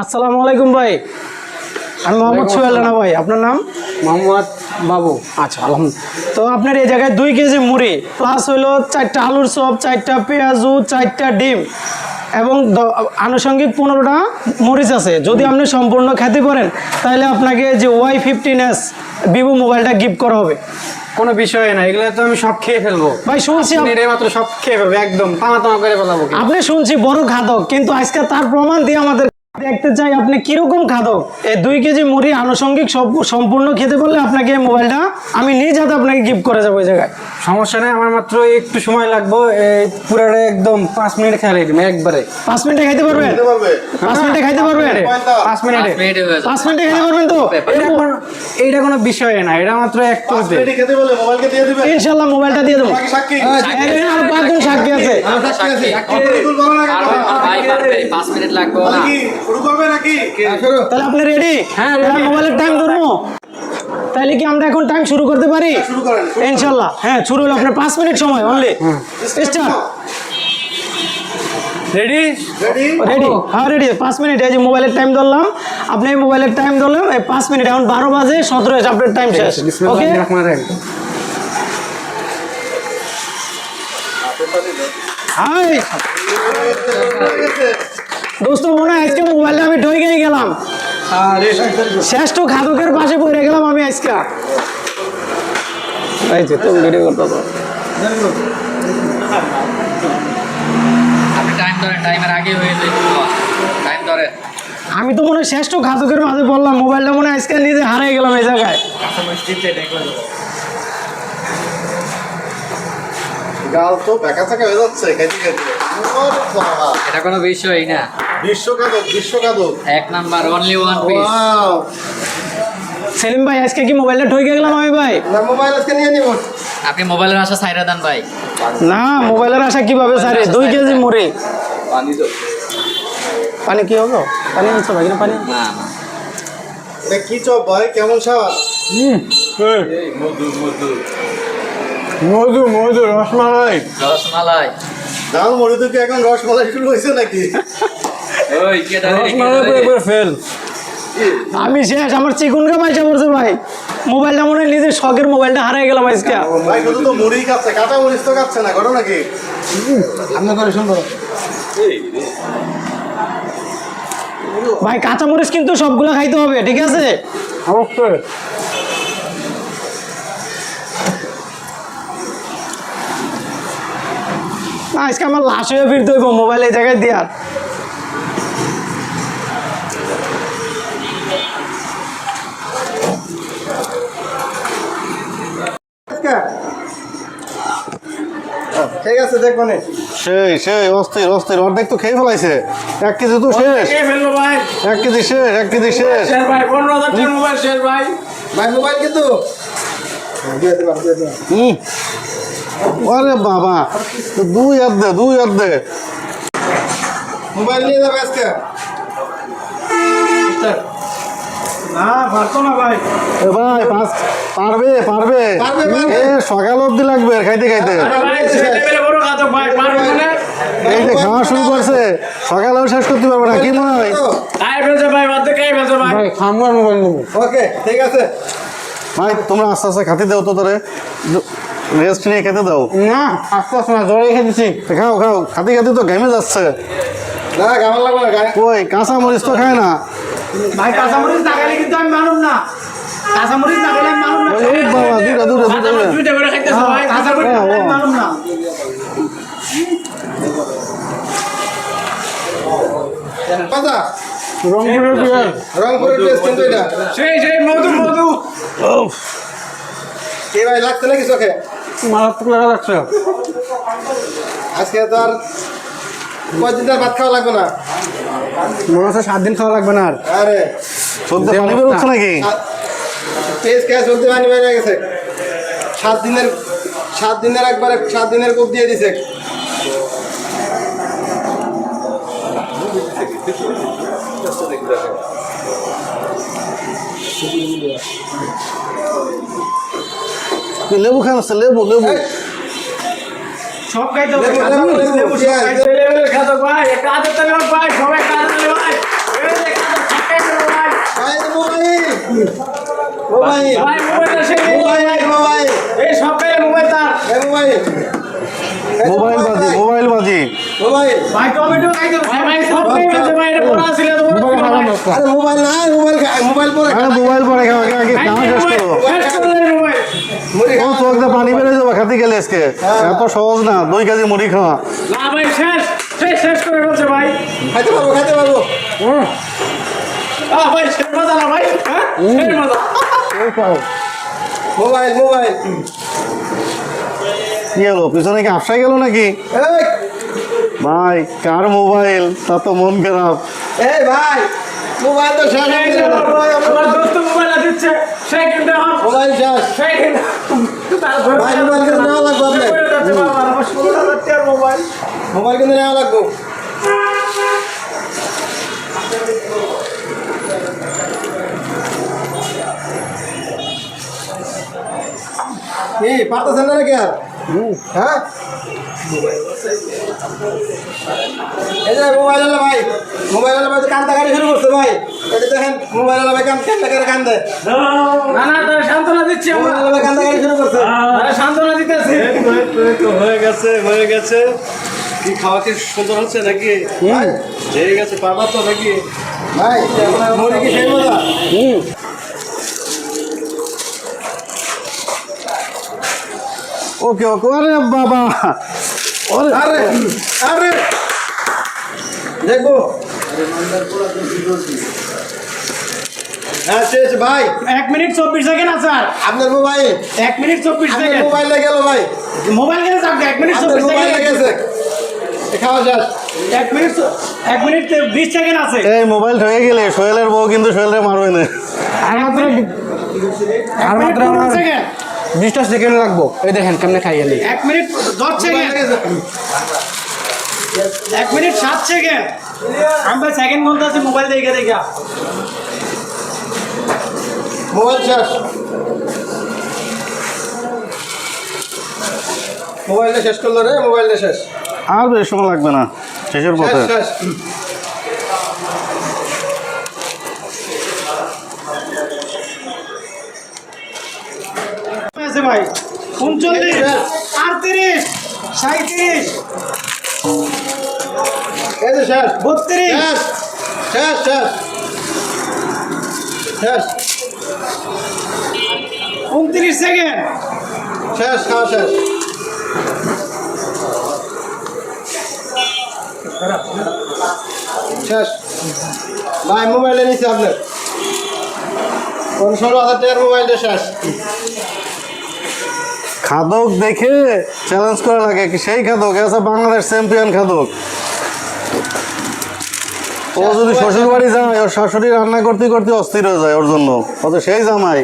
আসসালামু আলাইকুম ভাই, আমি মোহাম্মদ সোহেল রানা ভাই। আপনার নাম? মোহাম্মদ বাবু। আচ্ছা, আলহামদুলিল্লাহ। তো আপনার এই জায়গায় 2 কেজি মুড়ি প্লাস হইলো 4টা আলুর চপ, 4টা পেঁয়াজু, 4টা ডিম এবং আনুষঙ্গিক 15টা মরিচ আছে। যদি আপনি সম্পূর্ণ খেতে পারেন তাহলে আপনাকে যে Y15s ভিভো মোবাইলটা গিফট করা হবে। কোনো বিষয় না, এগুলো তো আমি সব খেয়ে ফেলবো ভাই শুনছি মাত্র সব খেয়ে ফেলবো, একদম টানা টানা করে ফেলাবো। আপনি শুনছি বড় খাদক, কিন্তু আজকে তার প্রমাণ দিয়ে আমাদের দেখতে চাই আপনি কিরকম খাদক। এই 2 কেজি মুড়ি আনুষঙ্গিক সব সম্পূর্ণ খেতে পারলে আপনাকে এই মোবাইলটা আমি নিজ হাতে আপনাকে গিফট করে যাবো। ওই জায়গায় সমস্যা নেই, আমার মাত্র একটু সময় লাগবে। এই পুরাটা একদম 5 মিনিট খেয়াল দিবেন একবারে। 5 মিনিটে খাইতে পারবেন? 5 মিনিটে খাইতে পারবেন? 5 মিনিটে 5 মিনিটে খাইতে পারবেন তো? এইটা কোনো বিষয় না, এটা মাত্র এক করতে। ইনশাআল্লাহ মোবাইলটা দিয়ে দেবো। আর 5 জন সাক্ষী আছে। তাহলে আপনি রেডি? হ্যাঁ, মোবাইলের টাইম ধরবো, তাহলে কি আমরা এখন টাইম শুরু করতে পারি? ইনশাআল্লাহ। হ্যাঁ, শুরু হলো। আপনার 5 মিনিট সময় অনলি। স্টার্ট। রেডি? রেডি? হ্যাঁ রেডি। 5 মিনিট। এই যে মোবাইলের টাইম ধরলাম, আপনি এই মোবাইলের টাইম ধরলাম। এই 5 মিনিট, এখন 12 বাজে 17 হয়েছে, আপনার টাইম শেষ। ওকে, হাই দোস্ত, মনে হয় আজকে মোবাইলে আমি ঢুকে গেলাম, শ্রেষ্ঠ খাদকের পাশে পড়ে গেলাম আমি আজকে। এই যে তুমি ভিডিও করতে তো আমি তো মনে হয় শ্রেষ্ঠ খাদকের মাঝে বললাম, মোবাইলটা মনে হয় আজকে নিজে হারিয়ে গেলাম এই জায়গায়। গাল তো বেকা চাকা হয়ে যাচ্ছে খাইতে খাইতে। এটা কোনো বিষয়ই না। বিশ্বকাদক এক number, only one piece. Selim ভাই, আজকে কি মোবাইলটা ঢুকে গেলাম আমি ভাই? না, মোবাইল আজকে নিয়ে নিব। আপনি মোবাইলের আশা ছাইরা দেন ভাই। না, মোবাইলের আশা কিভাবে সারে? 2 কেজি মুড়ি। পানি কি হলো? পানি আনছো ভাই? না পানি না না, এটা কি চপ ভাই, কেমন স্বাদ? মধু মধু রসমালাই। রসমালাই। ডাল মুড়ি তো কি এখন রসমালাই শুরু হয়েছে নাকি? ওই কেডা রে, রসমালাই তো একবার ফেল। আমি শেষ, আমার চিকুন কামাইছে পড়ছে ভাই। মোবাইলটা মনে হয় নিজের শখের মোবাইলটা হারিয়ে গেলাম আজকে। ভাই শুধু তো মুড়ি খাচ্ছে, কাঁচা মরিচ তো খাচ্ছে না, ঘটনা কি? আপনার করে সুন্দর। ভাই কাঁচামরিচ কিন্তু সবগুলো খাইতে হবে, ঠিক আছে? অবশ্যই। না, আজকে আমার লাশ হয়ে ফিরতে হইব মোবাইল এই জায়গায় দেওয়ার। ঠিক আছে, দেখবো নে। সেই অস্থির অস্থির অর্ধেক তো খেয়ে ফেলাইছে। 1 কেজি তো শেষ। 1 কেজি শেষ, 1 কেজি শেষ। ভাই 15,000 টাকার মোবাইল শেষ ভাই। ভাই মোবাইল কিন্তু আরে বাবা, 2 আর দে মোবাইল নিয়ে যাবে আজকে। না পারতো না ভাই। এ ভাই পারবে এ সকাল অবধি লাগবে খাইতে খাইতে। এই যে খাওয়া শুরু করছে, সকালেও শেষ করতে পারবো না, কি মনে হয়? ভাই খামবার মোবাইল নেবো। ওকে, ঠিক আছে ভাই, তোমরা আস্তে আস্তে খাতে দাও তো, তোরে রেস্ট নিয়ে খেতে দাও। না, আস্তে আস্তে না, জোরে খেতেছি। খাও খাতে খাতে তো ঘেমে যাচ্ছে। না ঘামার লাগবে না। কই কাঁচা মরিচ তো খায় না ভাই কাঁচামরিচ না খেলে কিন্তু আমি মানুম না। কাঁচামরিচ না খেলে আমি মানুম না। ওই বাবা, দুটা করে খাইতেছ ভাই। কাঁচামরিচ না খেলে আমি মানুম না। রংপুরের বিয়ার। রংপুরের ড্রেস কিন্তু এটা সেই মধু। কে ভাই, লাগছে নাকি চোখে? মারাত্মক লাগা লাগছে। আজকে তো আর কয়দিন আর ভাত খাওয়া লাগবে না। মনে হচ্ছে 7 দিন খাওয়া লাগবে না আর। আরে চলতে পানি বেরোচ্ছে নাকি? তেজ খেয়ে চলতে পানি বেরিয়ে গেছে। 7 দিনের একবারে 7 দিনের কোপ দিয়ে দিছে। লেবু খান, লেবু সব খাইতে হবে। লেবু সব খাইতে হবে। খাদক ভাই, একটা আদর তালে ভাই, সবাই একটা আদর তালে ভাই। ভাই মোবাইল মোবাইল ভাই মোবাইল আসে মোবাইল এই সব পেয়ে মোবাইল তার মোবাইল মোবাইল বাজি মোবাইল ভাই টমেটো খাইতে ভাই সব পেয়ে গেছে ভাই এটা পড়া ছিল তো আরে মোবাইল না মোবাইল পরে মোবাইল পরে খাওয়া আগে খাওয়া শেষ করো মোবাইল ও চোখ দিয়ে পানি বেরোয় যাবে খাতে গেলে আজকে এত সহজ না 2 কেজি মুড়ি খাওয়া না ভাই শেষ করে বলছে ভাই খাইতে পারবো ভাই শেষ মজা না ভাই হ্যাঁ শেষ মজা মোবাইল কি হলো পিছনে কি আফসাই গেল নাকি ভাই কার মোবাইল তা তো মন খারাপ এই ভাই মোবাইল তো শেষ হয়ে গেছে আমার দোস্ত মোবাইল দিচ্ছে সেই কিন্তু আমার মোবাইল শেষ সেই কিন্তু ভাই মোবাইল কিন্তু নেওয়া লাগবে আপনার আমার 16,000 টাকার মোবাইল মোবাইল কিন্তু নেওয়া লাগবে কি পারতেছেন না নাকি আর হ্যাঁ এই যে মোবাইল আলা ভাই তো কান্দাকাটি শুরু করছে ভাই এটা দেখেন মোবাইল আলা ভাই কান্দে না তারা সান্ত্বনা দিচ্ছে মোবাইল আলা ভাই কান্দাকাটি শুরু করছে তারা সান্ত্বনা দিতেছে হয়ে গেছে কি খাওয়া কি সুন্দর হচ্ছে নাকি হয়ে গেছে পাবা তো নাকি ভাই মরে কি সেই মজা ওকে আরে বাবা আরে দেখবো হ্যাঁ শেষ ভাই 1 মিনিট 24 সেকেন্ড আছে আর আপনার মোবাইল 1 মিনিট 24 আপনার সেকেন্ড মোবাইল গেল ভাই মোবাইল গেলে যাক 1 মিনিট আপনার 24 মোবাইল সেকেন্ড গেছে খাওয়া শেষ 1 মিনিট 20 সেকেন্ড আছে এই মোবাইল হয়ে গেলে সোহেলের বউ কিন্তু সোহেলের মারবে না আর মাত্র 1 মিনিট 15 সেকেন্ড 20টা সেকেন্ড লাগবো এই দেখেন কেমনে খাই গেলি 1 মিনিট 10 সেকেন্ড 1 মিনিট 7 সেকেন্ড আমরা সেকেন্ড গুনতে আছে মোবাইল দেখে মোবাইল শেষ মোবাইলটা শেষ করলো রে মোবাইলটা শেষ আর বেশি সময় লাগবে না শেষের পথে শেষ আছে ভাই 39 38 37 এই যে শেষ 32 শেষ শেষ শেষ 29 সেকেন্ড শেষ খাওয়া শেষ শেষ ভাই মোবাইলে নিচ্ছে আপনার 16,000 টাকার মোবাইলটা শেষ খাদক দেখে চ্যালেঞ্জ করা লাগে কি সেই খাদক আছে বাংলাদেশ চ্যাম্পিয়ন খাদক ও যদি শ্বশুর বাড়ি যায় ওর শাশুড়ি রান্না করতে করতে অস্থির হয়ে যায় ওর জন্য ও তো সেই জামাই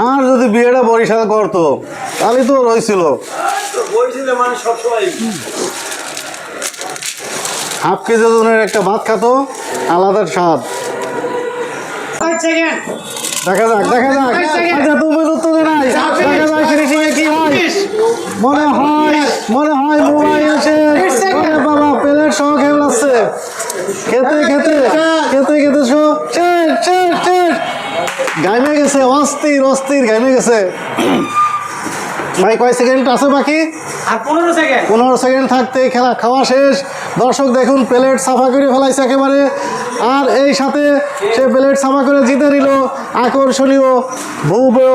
আর যদি বিয়েটা বরিশাল করতো তাহলে তো রয়েছিল হাফ কেজি ওজনের একটা ভাত খাতো আলাদা স্বাদ 5 সেকেন্ড দেখা যাক আচ্ছা তুমি উত্তর নাই দেখা যাক ফিনিশিং এ কি হয় মনে হয় মোবাইল শেষ ওরে বাবা প্লেট সহ খেয়ে লাগছে খেতে শেষ গাইমে গেছে অস্থির গাইমে গেছে ভাই কয় সেকেন্ড আছে বাকি আর 15 সেকেন্ড 15 সেকেন্ড থাকতে খেলা খাওয়া শেষ দর্শক দেখুন প্লেট সাফা করে ফেলাইছে একেবারে আর এই সাথে সে প্লেট সাফা করে জিতে নিল আকর্ষণীয় ভিভো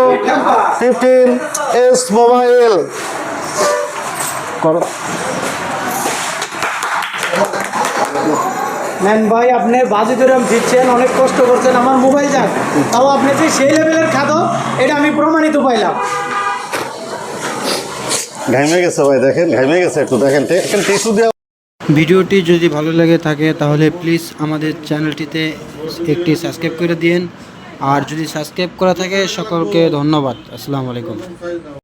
15s মোবাইল করো ম্যান ভাই আপনি বাজি ধরে জিতছেন অনেক কষ্ট করছেন আমার মোবাইল যাক তাও আপনি যে সেই লেভেলের খাদক এটা আমি প্রমাণিত পাইলাম ঘাইমে গেছে ভাই দেখেন ঘাইমে গেছে একটু দেখেন টিস্যু দেওয়া ভিডিওটি যদি ভালো লেগে থাকে তাহলে প্লিজ আমাদের চ্যানেলটিতে একটি সাবস্ক্রাইব করে দিন আর যদি সাবস্ক্রাইব করা থাকে সকলকে ধন্যবাদ আসসালামু আলাইকুম